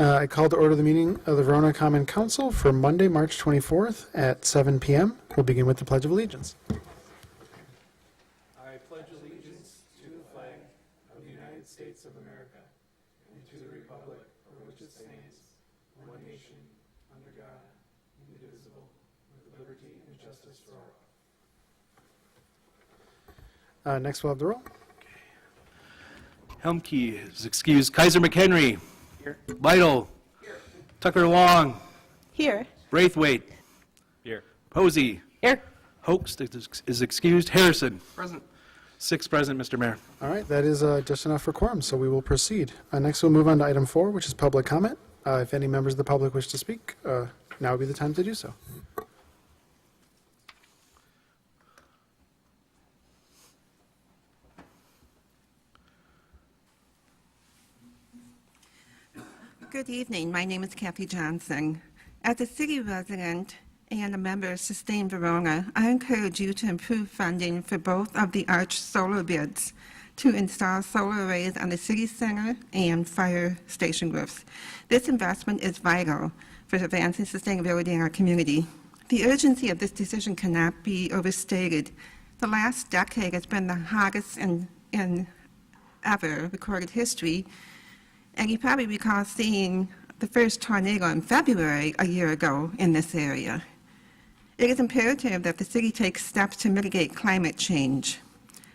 I call to order the meeting of the Verona Common Council for Monday, March 24th at 7 p.m. We'll begin with the Pledge of Allegiance. I pledge allegiance to the flag of the United States of America and to the republic for which it stands, one nation, under God, indivisible, with liberty and justice for all. Next, we'll have the roll. Helmke is excused. Kaiser McHenry. Here. Lytle. Here. Tucker Long. Here. Braithwaite. Here. Posey. Here. Hoax is excused. Harrison. Present. 6 present, Mr. Mayor. All right, that is just enough for quorum, so we will proceed. Next, we'll move on to item 4, which is public comment. If any members of the public wish to speak, now would be the time to do so. Good evening. My name is Kathy Johnson. As a city resident and a member of Sustain Verona, I encourage you to improve funding for both of the Arch solar bids to install solar arrays on the city center and fire station roofs. This investment is vital for advancing sustainability in our community. The urgency of this decision cannot be overstated. The last decade has been the hottest in ever recorded history. And you probably recall seeing the first tornado in February a year ago in this area. It is imperative that the city takes steps to mitigate climate change.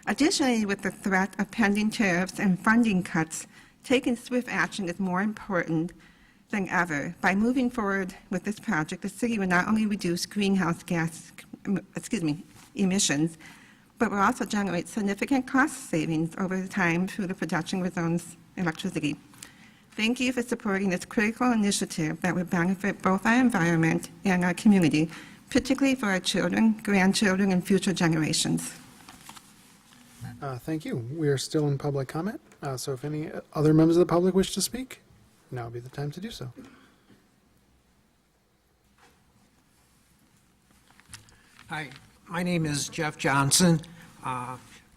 Additionally, with the threat of pending tariffs and funding cuts, taking swift action is more important than ever. By moving forward with this project, the city will not only reduce greenhouse gas emissions, but will also generate significant cost savings over time through the production of its own electricity. Thank you for supporting this critical initiative that will benefit both our environment and our community, particularly for our children, grandchildren, and future generations. Thank you. We are still in public comment, so if any other members of the public wish to speak, now would be the time to do so. Hi, my name is Jeff Johnson.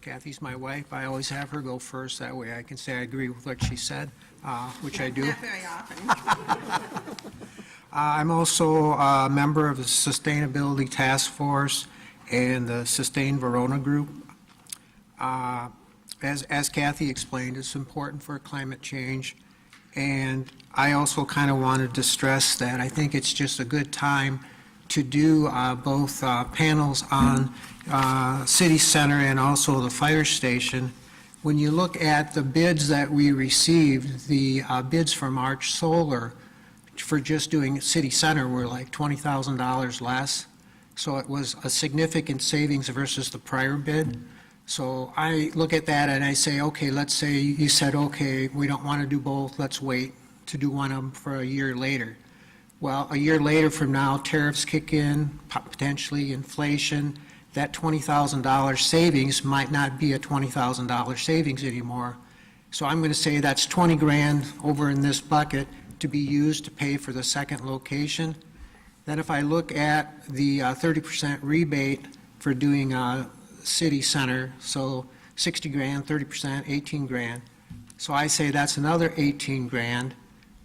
Kathy's my wife. I always have her go first. That way I can say I agree with what she said, which I do. Not very often. I'm also a member of the Sustainability Task Force and the Sustain Verona Group. As Kathy explained, it's important for climate change. And I also kind of wanted to stress that I think it's just a good time to do both panels on City Center and also the fire station. When you look at the bids that we received, the bids from Arch Solar for just doing City Center were like $20,000 less. So it was a significant savings versus the prior bid. So I look at that and I say, okay, let's say you said, okay, we don't want to do both, let's wait to do one of them for a year later. Well, a year later from now, tariffs kick in, potentially inflation. That $20,000 savings might not be a $20,000 savings anymore. So I'm going to say that's 20 grand over in this bucket to be used to pay for the second location. Then if I look at the 30% rebate for doing City Center, so 60 grand, 30%, 18 grand. So I say that's another 18 grand.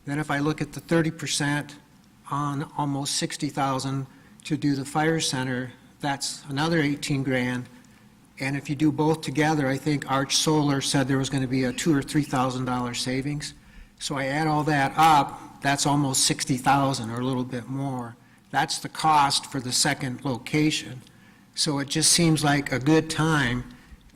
Then if I look at the 30% on almost 60,000 to do the fire center, that's another 18 grand. And if you do both together, I think Arch Solar said there was going to be a $2,000 or $3,000 savings. So I add all that up, that's almost 60,000 or a little bit more. That's the cost for the second location. So it just seems like a good time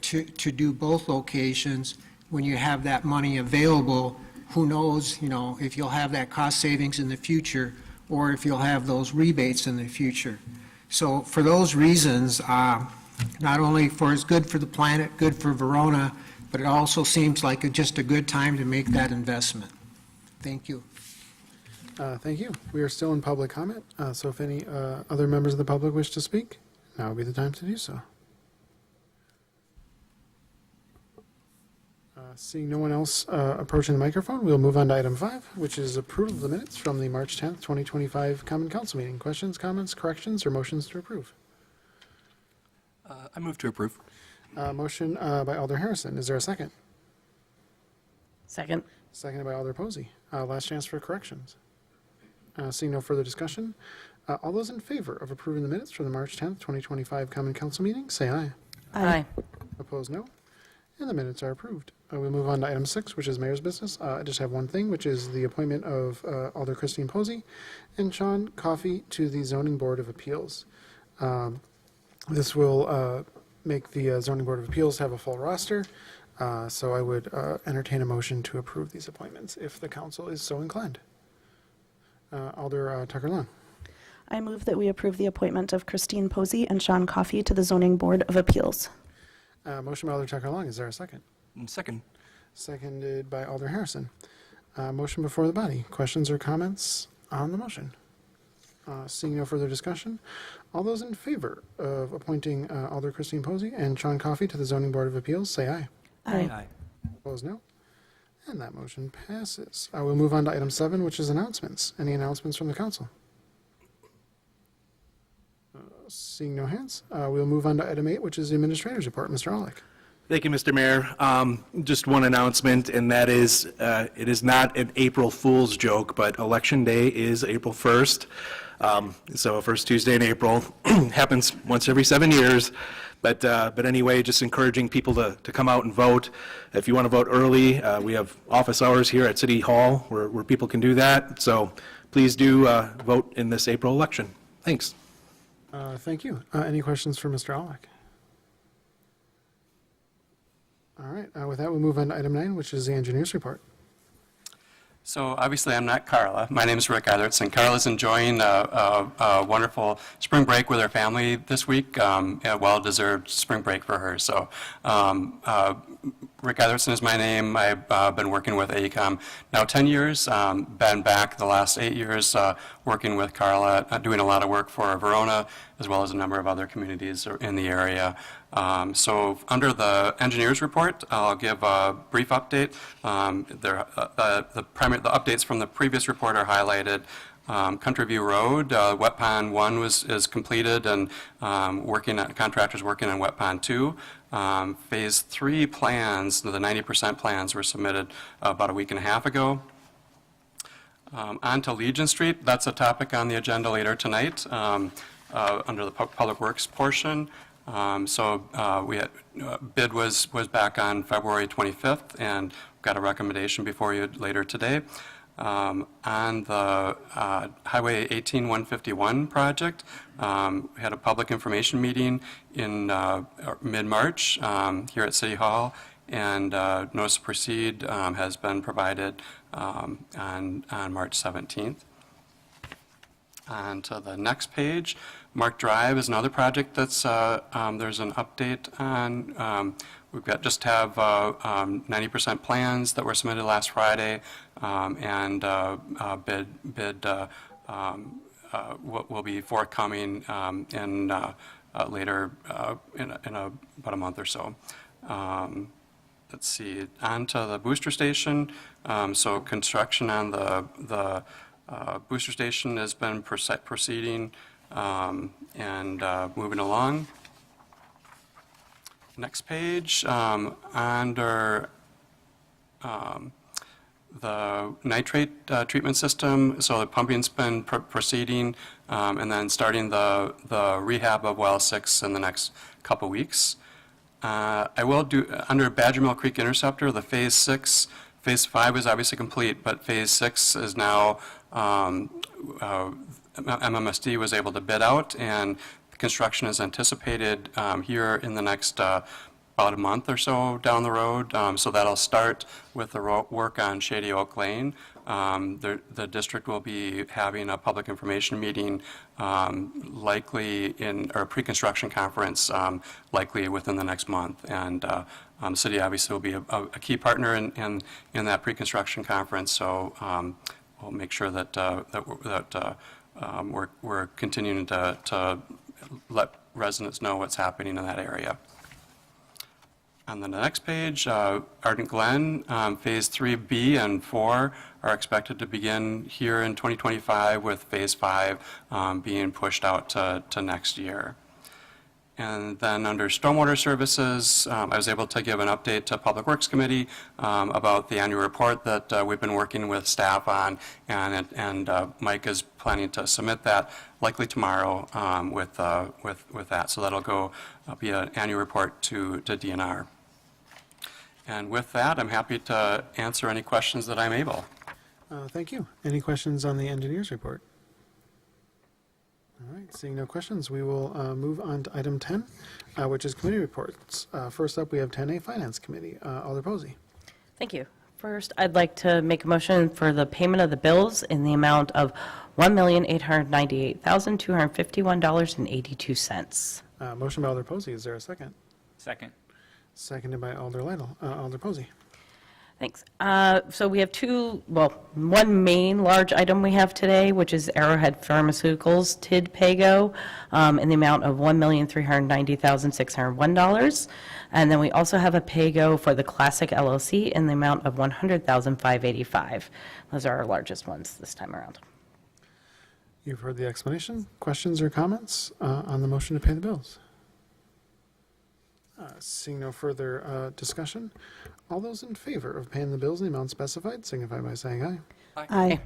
to do both locations when you have that money available. Who knows, if you'll have that cost savings in the future or if you'll have those rebates in the future. So for those reasons, not only for it's good for the planet, good for Verona, but it also seems like just a good time to make that investment. Thank you. Thank you. We are still in public comment, so if any other members of the public wish to speak, now would be the time to do so. Seeing no one else approaching the microphone, we'll move on to item 5, which is approval of the minutes from the March 10th, 2025 Common Council meeting. Questions, comments, corrections, or motions to approve? I move to approve. Motion by Alder Harrison. Is there a second? Second. Seconded by Alder Posey. Last chance for corrections. Seeing no further discussion, all those in favor of approving the minutes for the March 10th, 2025 Common Council meeting, say aye. Aye. Opposed, no. And the minutes are approved. We'll move on to item 6, which is mayor's business. I just have one thing, which is the appointment of Alder Christine Posey and Sean Coffey to the Zoning Board of Appeals. This will make the Zoning Board of Appeals have a full roster, so I would entertain a motion to approve these appointments if the council is so inclined. Alder Tucker Long. I move that we approve the appointment of Christine Posey and Sean Coffey to the Zoning Board of Appeals. Motion by Alder Tucker Long. Is there a second? Second. Seconded by Alder Harrison. Motion before the body. Questions or comments on the motion? Seeing no further discussion, all those in favor of appointing Alder Christine Posey and Sean Coffey to the Zoning Board of Appeals, say aye. Aye. Opposed, no. And that motion passes. We'll move on to item 7, which is announcements. Any announcements from the council? Seeing no hands, we'll move on to item 8, which is the administrator's report. Mr. Olick. Thank you, Mr. Mayor. Just one announcement, and that is, it is not an April Fool's joke, but Election Day is April 1st. So first Tuesday in April, happens once every 7 years. But anyway, just encouraging people to come out and vote. If you want to vote early, we have office hours here at City Hall where people can do that. So please do vote in this April election. Thanks. Thank you. Any questions for Mr. Olick? All right. With that, we'll move on to item 9, which is the engineer's report. So obviously, I'm not Carla. My name is Rick Eithertson. Carla's enjoying a wonderful spring break with her family this week, a well-deserved spring break for her. So Rick Eithertson is my name. I've been working with AECOM now 10 years, been back the last 8 years working with Carla, doing a lot of work for Verona, as well as a number of other communities in the area. So under the engineer's report, I'll give a brief update. The updates from the previous report are highlighted. Country View Road, Wet Pond 1 is completed, and contractors working on Wet Pond 2. Phase 3 plans, the 90% plans, were submitted about a week and a half ago. On to Legion Street, that's a topic on the agenda later tonight under the Public Works portion. We had, bid was back on February 25th, and got a recommendation before you later today. On the Highway 18-151 project, we had a public information meeting in mid-March here at City Hall, and notice to proceed has been provided on March 17th. On to the next page, Mark Drive is another project that's there's an update on. We've got just have 90% plans that were submitted last Friday, and bid will be forthcoming in later in about a month or so. Let's see, on to the booster station. So construction on the booster station has been proceeding and moving along. Next page, under the nitrate treatment system, so the pumping's been proceeding, and then starting the rehab of well 6 in the next couple weeks. I will do, under Badger Mill Creek Interceptor, the phase 6, phase 5 is obviously complete, but phase 6 is now, MMSD was able to bid out, and construction is anticipated here in the next about a month or so down the road. So that'll start with the work on Shady Oak Lane. The district will be having a public information meeting likely or a pre-construction conference likely within the next month. And the city obviously will be a key partner in that pre-construction conference. So we'll make sure that we're continuing to let residents know what's happening in that area. On the next page, Ardent Glen, Phase 3B and 4 are expected to begin here in 2025, with Phase 5 being pushed out to next year. And then under stormwater services, I was able to give an update to Public Works Committee about the annual report that we've been working with staff on, and Mike is planning to submit that likely tomorrow with that. So that'll go be an annual report to DNR. And with that, I'm happy to answer any questions that I'm able. Thank you. Any questions on the engineer's report? All right, seeing no questions, we will move on to item 10, which is committee reports. First up, we have 10A Finance Committee. Alder Posey. Thank you. First, I'd like to make a motion for the payment of the bills in the amount of $1,898,251.82. Motion by Alder Posey. Is there a second? Second. Seconded by Alder Lytle. Alder Posey. Thanks. So we have one main large item we have today, which is Arrowhead Pharmaceuticals TID PAYGO in the amount of $1,390,601. And then we also have a PAYGO for the Classic LLC in the amount of $100,585. Those are our largest ones this time around. You've heard the explanation. Questions or comments on the motion to pay the bills? Seeing no further discussion, all those in favor of paying the bills in the amount specified signify by saying aye. Aye.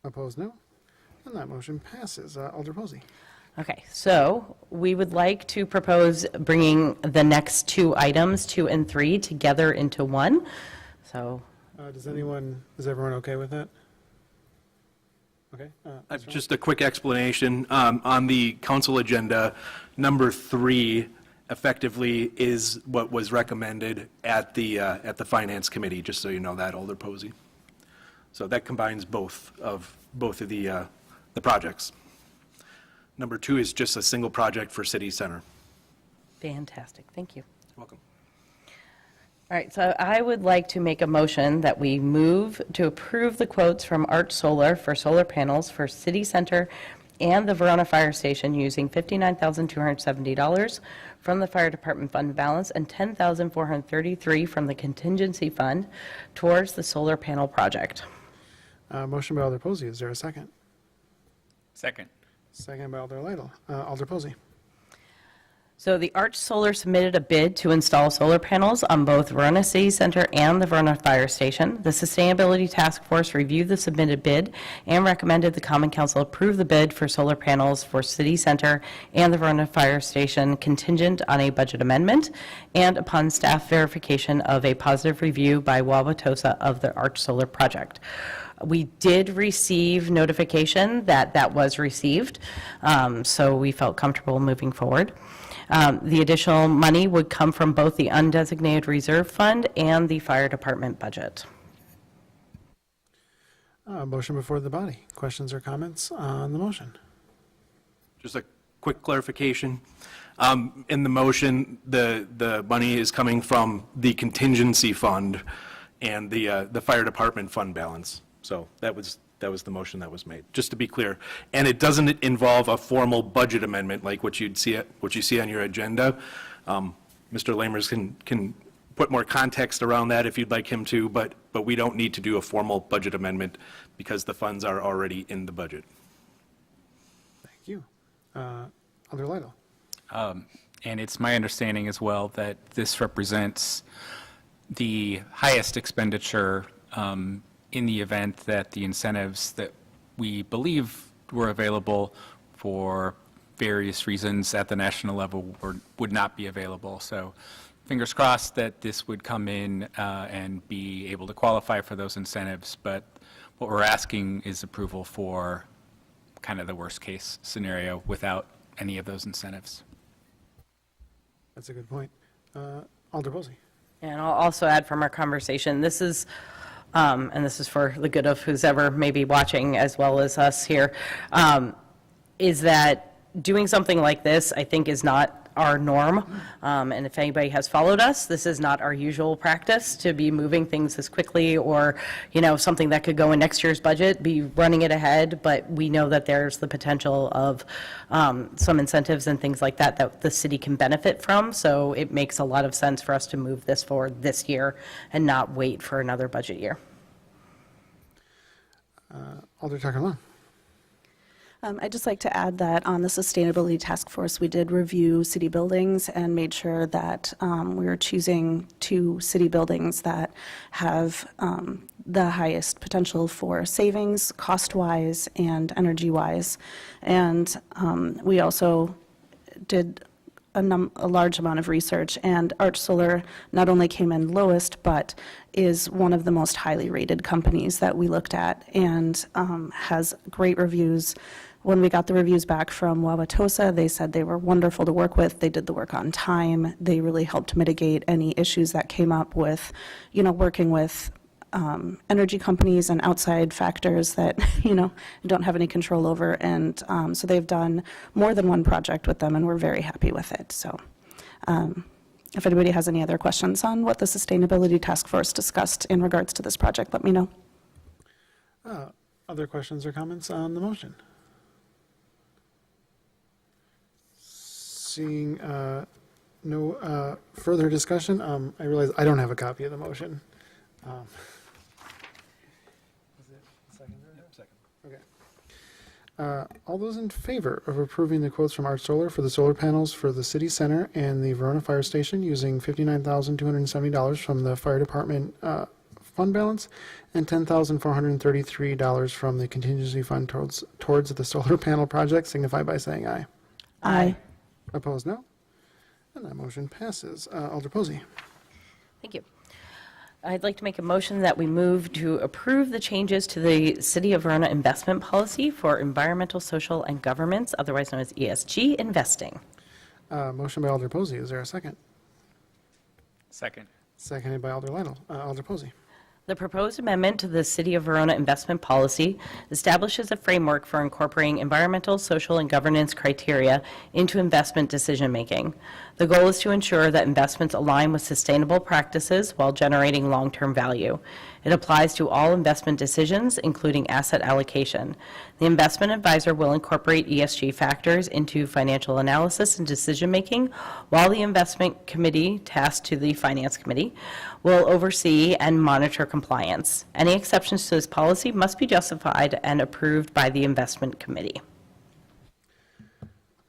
Opposed, no. And that motion passes. Alder Posey. Okay, so we would like to propose bringing the next two items, 2 and 3, together into one. So, Is everyone okay with that? Okay. Just a quick explanation. On the council agenda, number 3 effectively is what was recommended at the Finance Committee, just so you know that, Alder Posey. So that combines both of the projects. Number 2 is just a single project for City Center. fantastic, thank you. Welcome. All right, so I would like to make a motion that we move to approve the quotes from Arch Solar for solar panels for City Center and the Verona Fire Station using $59,270 from the Fire Department fund balance and $10,433 from the contingency fund towards the solar panel project. Motion by Alder Posey. Is there a second? Second. Second by Alder Lytle. Alder Posey. So the Arch Solar submitted a bid to install solar panels on both Verona City Center and the Verona Fire Station. The Sustainability Task Force reviewed the submitted bid and recommended the Common Council approve the bid for solar panels for City Center and the Verona Fire Station contingent on a budget amendment and upon staff verification of a positive review by Wauwatosa of the Arch Solar project. We did receive notification that that was received, so we felt comfortable moving forward. The additional money would come from both the undesignated reserve fund and the fire department budget. Motion before the body. Questions or comments on the motion? Just a quick clarification. In the motion, the money is coming from the contingency fund and the fire department fund balance. So that was the motion that was made, just to be clear. And it doesn't involve a formal budget amendment like what you see on your agenda. Mr. Lamers can put more context around that if you'd like him to, but we don't need to do a formal budget amendment because the funds are already in the budget. Thank you. Alder Lytle. And it's my understanding as well that this represents the highest expenditure in the event that the incentives that we believe were available for various reasons at the national level would not be available. So fingers crossed that this would come in and be able to qualify for those incentives. But what we're asking is approval for kind of the worst case scenario without any of those incentives. That's a good point. Alder Posey. And I'll also add from our conversation, this is, and this is for the good of who's ever maybe watching as well as us here, is that doing something like this, I think, is not our norm. And if anybody has followed us, this is not our usual practice to be moving things this quickly or, something that could go in next year's budget, be running it ahead. But we know that there's the potential of some incentives and things like that that the city can benefit from. So it makes a lot of sense for us to move this forward this year and not wait for another budget year. Alder Tucker Long. I'd just like to add that on the Sustainability Task Force, we did review city buildings and made sure that we were choosing 2 city buildings that have the highest potential for savings, cost-wise and energy-wise. And we also did a large amount of research, and Arch Solar not only came in lowest, but is one of the most highly rated companies that we looked at, and has great reviews. When we got the reviews back from Wauwatosa, they said they were wonderful to work with. They did the work on time. They really helped mitigate any issues that came up with, working with energy companies and outside factors that, don't have any control over. And so they've done more than one project with them, and we're very happy with it. So if anybody has any other questions on what the Sustainability Task Force discussed in regards to this project, let me know. Other questions or comments on the motion? Seeing no further discussion, I realize I don't have a copy of the motion. Is it second? Okay. All those in favor of approving the quotes from Arch Solar for the solar panels for the city center and the Verona Fire Station using $59,270 from the fire department fund balance and $10,433 from the contingency fund towards the solar panel project signify by saying aye. Aye. Opposed, no. And that motion passes. Alder Posey. Thank you. I'd like to make a motion that we move to approve the changes to the City of Verona investment policy for environmental, social, and governance, otherwise known as ESG investing. Motion by Alder Posey. Is there a second? Second. Seconded by Alder Lytle. Alder Posey. The proposed amendment to the City of Verona investment policy establishes a framework for incorporating environmental, social, and governance criteria into investment decision-making. The goal is to ensure that investments align with sustainable practices while generating long-term value. It applies to all investment decisions, including asset allocation. The investment advisor will incorporate ESG factors into financial analysis and decision-making, while the investment committee, tasked to the Finance Committee, will oversee and monitor compliance. Any exceptions to this policy must be justified and approved by the investment committee.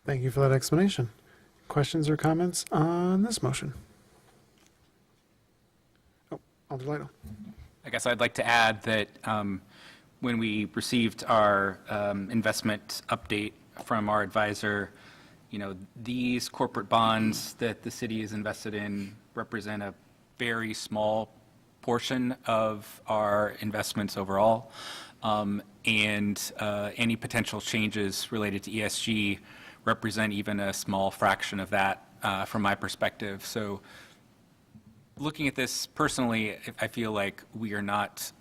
Thank you for that explanation. Questions or comments on this motion? Oh, Alder Lytle. I guess I'd like to add that when we received our investment update from our advisor, these corporate bonds that the city is invested in represent a very small portion of our investments overall. And any potential changes related to ESG represent even a small fraction of that from my perspective. So looking at this personally, I feel like we are not,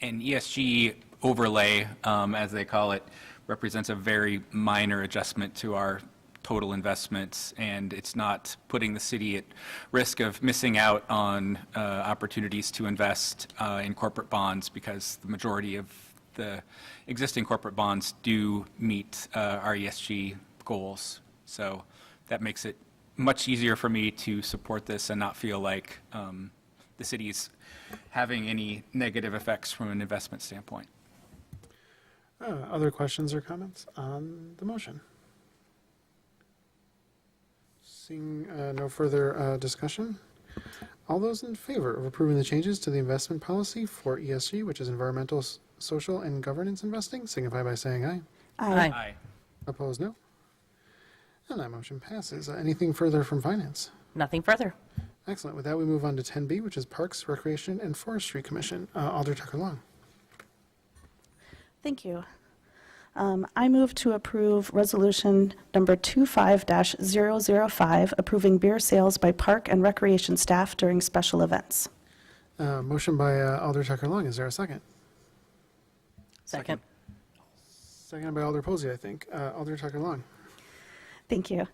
an ESG overlay, as they call it, represents a very minor adjustment to our total investments, and it's not putting the city at risk of missing out on opportunities to invest in corporate bonds, because the majority of the existing corporate bonds do meet our ESG goals. So that makes it much easier for me to support this and not feel like the city's having any negative effects from an investment standpoint. Other questions or comments on the motion? Seeing no further discussion, all those in favor of approving the changes to the investment policy for ESG, which is environmental, social, and governance investing, signify by saying aye. Aye. Opposed, no. And that motion passes. Anything further from Finance? Nothing further. Excellent. With that, we move on to 10B, which is Parks, Recreation, and Forestry Commission. Alder Tucker Long. Thank you. I move to approve Resolution Number 25-005, approving beer sales by park and recreation staff during special events. Motion by Alder Tucker Long. Is there a second? Second. Seconded by Alder Posey, I think. Alder Tucker Long. Thank you.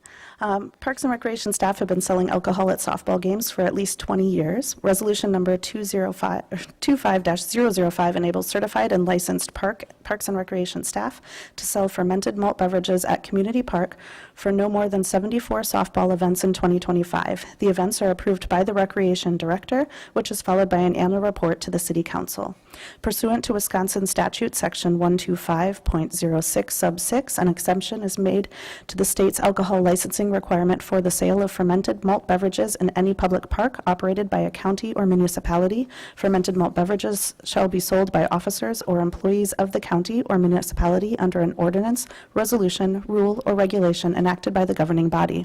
Parks and Recreation staff have been selling alcohol at softball games for at least 20 years. Resolution number 25-005 enables certified and licensed Parks and Recreation staff to sell fermented malt beverages at Community Park for no more than 74 softball events in 2025. The events are approved by the Recreation Director, which is followed by an annual report to the City Council. Pursuant to Wisconsin Statute, Section 125.06, Sub 6, an exemption is made to the state's alcohol licensing requirement for the sale of fermented malt beverages in any public park operated by a county or municipality. Fermented malt beverages shall be sold by officers or employees of the county or municipality under an ordinance, resolution, rule, or regulation enacted by the governing body.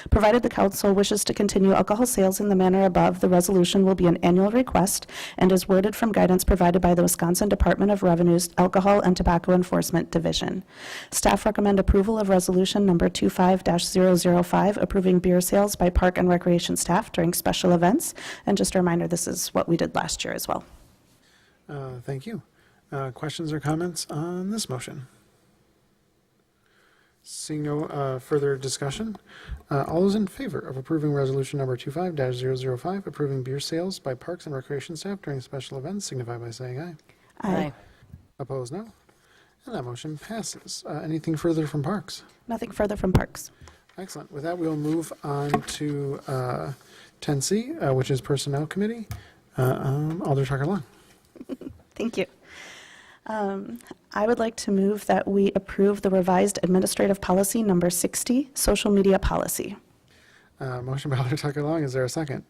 Provided the council wishes to continue alcohol sales in the manner above, the resolution will be an annual request and is worded from guidance provided by the Wisconsin Department of Revenue's Alcohol and Tobacco Enforcement Division. Staff recommend approval of resolution number 25-005, approving beer sales by park and recreation staff during special events. And just a reminder, this is what we did last year as well. Thank you. Questions or comments on this motion? Seeing no further discussion, all those in favor of approving resolution number 25-005, approving beer sales by parks and recreation staff during special events, signify by saying aye. Aye. Opposed, no. And that motion passes. Anything further from parks? Nothing further from parks. Excellent. With that, we'll move on to 10C, which is Personnel Committee. Alder Tucker Long. Thank you. I would like to move that we approve the revised administrative policy number 60, social media policy. Motion by Alder Tucker Long. Is there a second?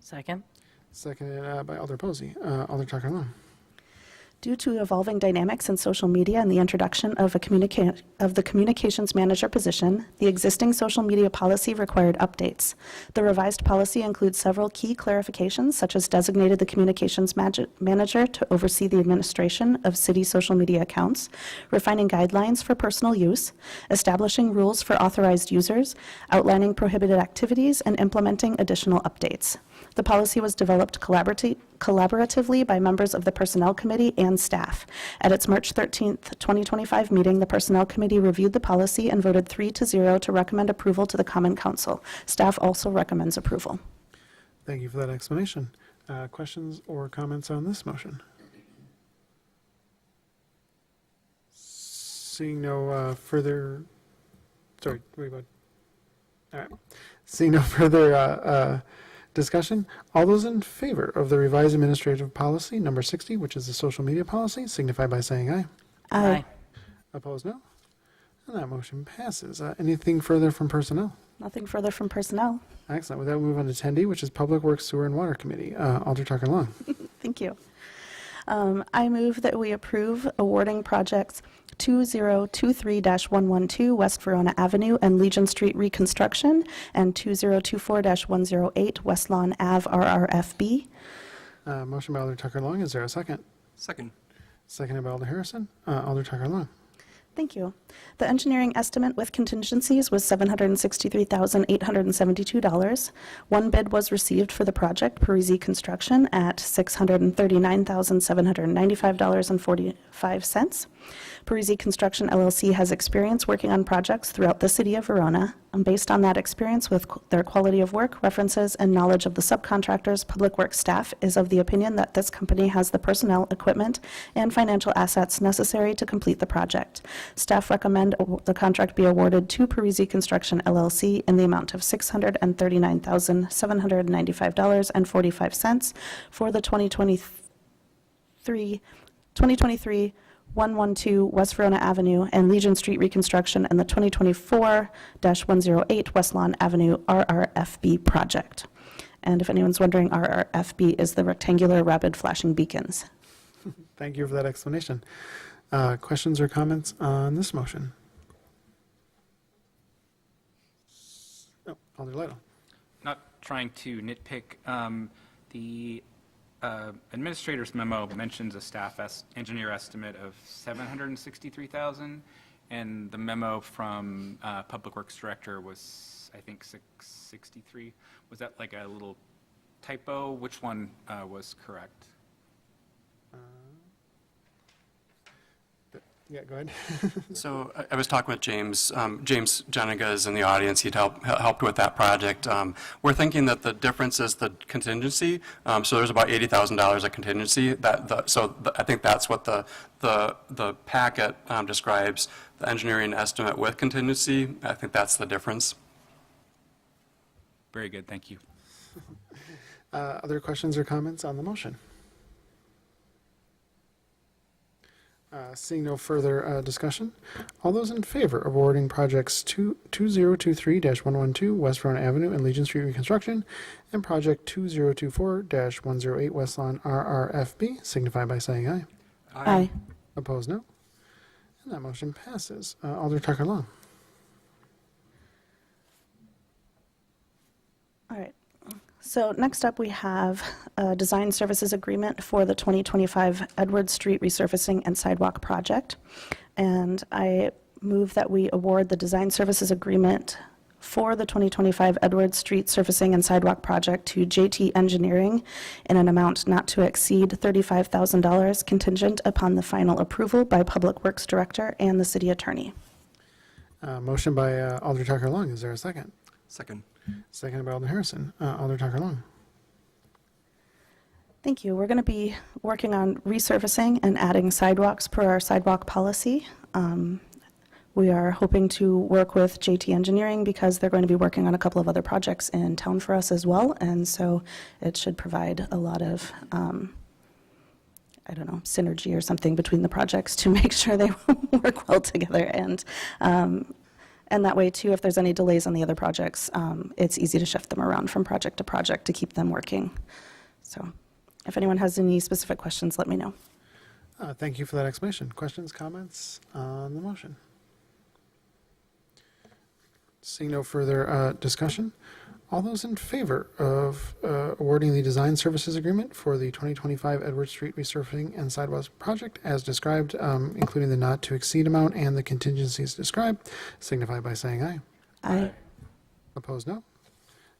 Second? Seconded by Alder Posey. Alder Tucker Long. Due to evolving dynamics in social media and the introduction of the communications manager position, the existing social media policy required updates. The revised policy includes several key clarifications, such as designated the communications manager to oversee the administration of city social media accounts, refining guidelines for personal use, establishing rules for authorized users, outlining prohibited activities, and implementing additional updates. The policy was developed collaboratively by members of the Personnel Committee and staff. At its March 13th, 2025 meeting, the Personnel Committee reviewed the policy and voted 3-0 to recommend approval to the Common Council. Staff also recommends approval. Thank you for that explanation. Questions or comments on this motion? Seeing no further, sorry, wait, what? All right. Seeing no further discussion, all those in favor of the revised administrative policy number 60, which is the social media policy, signify by saying aye. Aye. Opposed, no. And that motion passes. Anything further from personnel? Nothing further from personnel. Excellent. With that, we move on to 10D, which is Public Works, Sewer, and Water Committee. Alder Tucker Long. Thank you. I move that we approve awarding projects 2023-112 West Verona Avenue and Legion Street reconstruction and 2024-108 West Lawn Ave RRFB. Motion by Alder Tucker Long. Is there a second? Second. Seconded by Alder Harrison. Alder Tucker Long. Thank you. The engineering estimate with contingencies was $763,872. One bid was received for the project, Parisi Construction, at $639,795.45. Parisi Construction LLC has experience working on projects throughout the city of Verona. And based on that experience with their quality of work, references, and knowledge of the subcontractors, Public Works staff is of the opinion that this company has the personnel, equipment, and financial assets necessary to complete the project. Staff recommend the contract be awarded to Parisi Construction LLC in the amount of $639,795.45 for the 2023 112 West Verona Avenue and Legion Street reconstruction and the 2024-108 West Lawn Avenue RRFB project. And if anyone's wondering, RRFB is the rectangular rapid flashing beacons. Thank you for that explanation. Questions or comments on this motion? Oh, Alder Lytle. Not trying to nitpick, the administrator's memo mentions a staff engineer estimate of $763,000, and the memo from Public Works Director was, I think, $663,000. Was that like a little typo? Which one was correct? Yeah, go ahead. So I was talking with James. James Jeniga is in the audience. He'd helped with that project. We're thinking that the difference is the contingency. So there's about $80,000 of contingency. I think that's what the packet describes, the engineering estimate with contingency. I think that's the difference. Very good, thank you. Other questions or comments on the motion? Seeing no further discussion, all those in favor of awarding projects 2023-112 West Verona Avenue and Legion Street reconstruction and project 2024-108 West Lawn RRFB signify by saying aye. Aye. Opposed, no. And that motion passes. Alder Tucker Long. All right. So next up, we have a design services agreement for the 2025 Edward Street resurfacing and sidewalk project. And I move that we award the design services agreement for the 2025 Edward Street surfacing and sidewalk project to JT Engineering in an amount not to exceed $35,000 contingent upon the final approval by Public Works Director and the City Attorney. Motion by Alder Tucker Long. Is there a second? Second. Seconded by Alder Harrison. Alder Tucker Long. Thank you. We're going to be working on resurfacing and adding sidewalks per our sidewalk policy. We are hoping to work with JT Engineering because they're going to be working on a couple of other projects in town for us as well. And so it should provide a lot of, synergy or something between the projects to make sure they work well together. And that way, too, if there's any delays on the other projects, it's easy to shift them around from project to project to keep them working. So if anyone has any specific questions, let me know. Thank you for that explanation. Questions, comments on the motion? Seeing no further discussion, all those in favor of awarding the design services agreement for the 2025 Edward Street resurfacing and sidewalks project as described, including the not to exceed amount and the contingencies described, signify by saying aye. Aye. Opposed, no.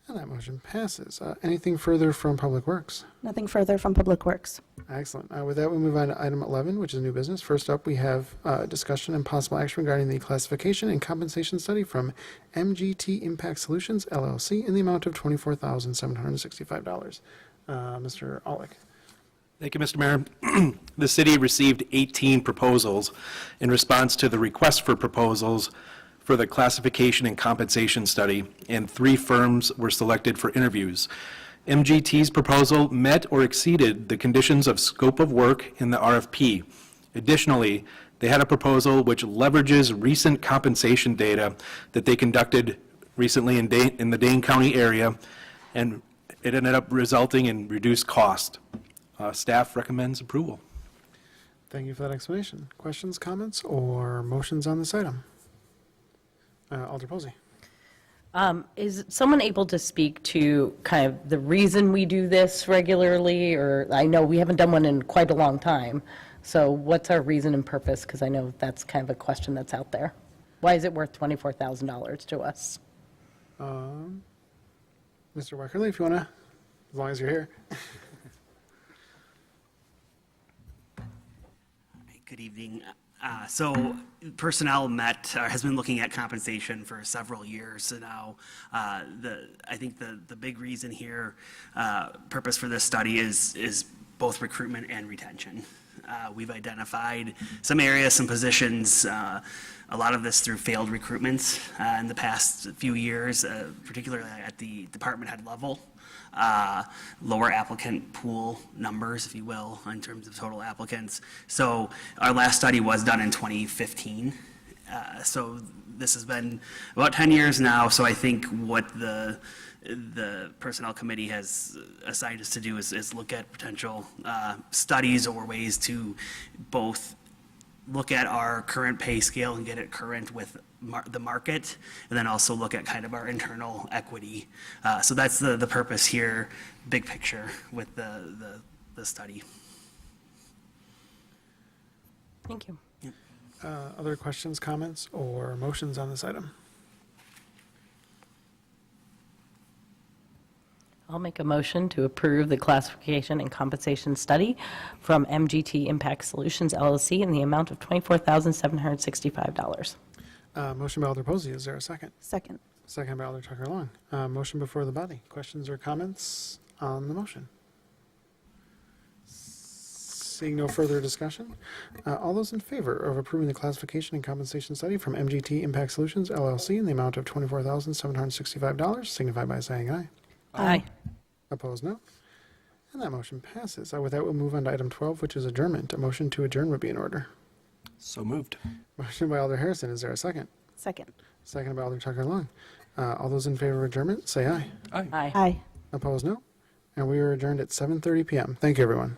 And that motion passes. Anything further from Public Works? Nothing further from Public Works. Excellent. With that, we move on to item 11, which is new business. First up, we have discussion and possible action regarding the classification and compensation study from MGT Impact Solutions, LLC, in the amount of $24,765. Mr. Olick. Thank you, Mr. Mayor. The city received 18 proposals in response to the request for proposals for the classification and compensation study, and 3 firms were selected for interviews. MGT's proposal met or exceeded the conditions of scope of work in the RFP. Additionally, they had a proposal which leverages recent compensation data that they conducted recently in the Dane County area, and it ended up resulting in reduced cost. Staff recommends approval. Thank you for that explanation. Questions, comments, or motions on this item? Alder Posey. Is someone able to speak to kind of the reason we do this regularly? Or I know we haven't done one in quite a long time. So what's our reason and purpose? Because I know that's kind of a question that's out there. Why is it worth $24,000 to us? Mr. Weckerly, if you want to, as long as you're here. Good evening. So Personnel has been looking at compensation for several years now. I think the big reason here, purpose for this study is both recruitment and retention. We've identified some areas, some positions, a lot of this through failed recruitments in the past few years, particularly at the department head level. Lower applicant pool numbers, if you will, in terms of total applicants. So our last study was done in 2015. So this has been about 10 years now. So I think what the Personnel Committee has assigned us to do is look at potential studies or ways to both look at our current pay scale and get it current with the market, and then also look at kind of our internal equity. So that's the purpose here, big picture with the study. Thank you. Other questions, comments, or motions on this item? I'll make a motion to approve the classification and compensation study from MGT Impact Solutions LLC in the amount of $24,765. Motion by Alder Posey, is there a second? Second. Second by Alder Tucker Long. Motion before the body. Questions or comments on the motion? Seeing no further discussion, all those in favor of approving the classification and compensation study from MGT Impact Solutions LLC in the amount of $24,765 signify by saying aye. Aye. Opposed, no. And that motion passes. With that, we'll move on to item 12, which is adjournment. A motion to adjourn would be in order. So moved. Motion by Alder Harrison. Is there a second? Second. Second by Alder Tucker Long. All those in favor of adjournment, say aye. Aye. Aye. Opposed, no. And we are adjourned at 7:30 PM. Thank you, everyone.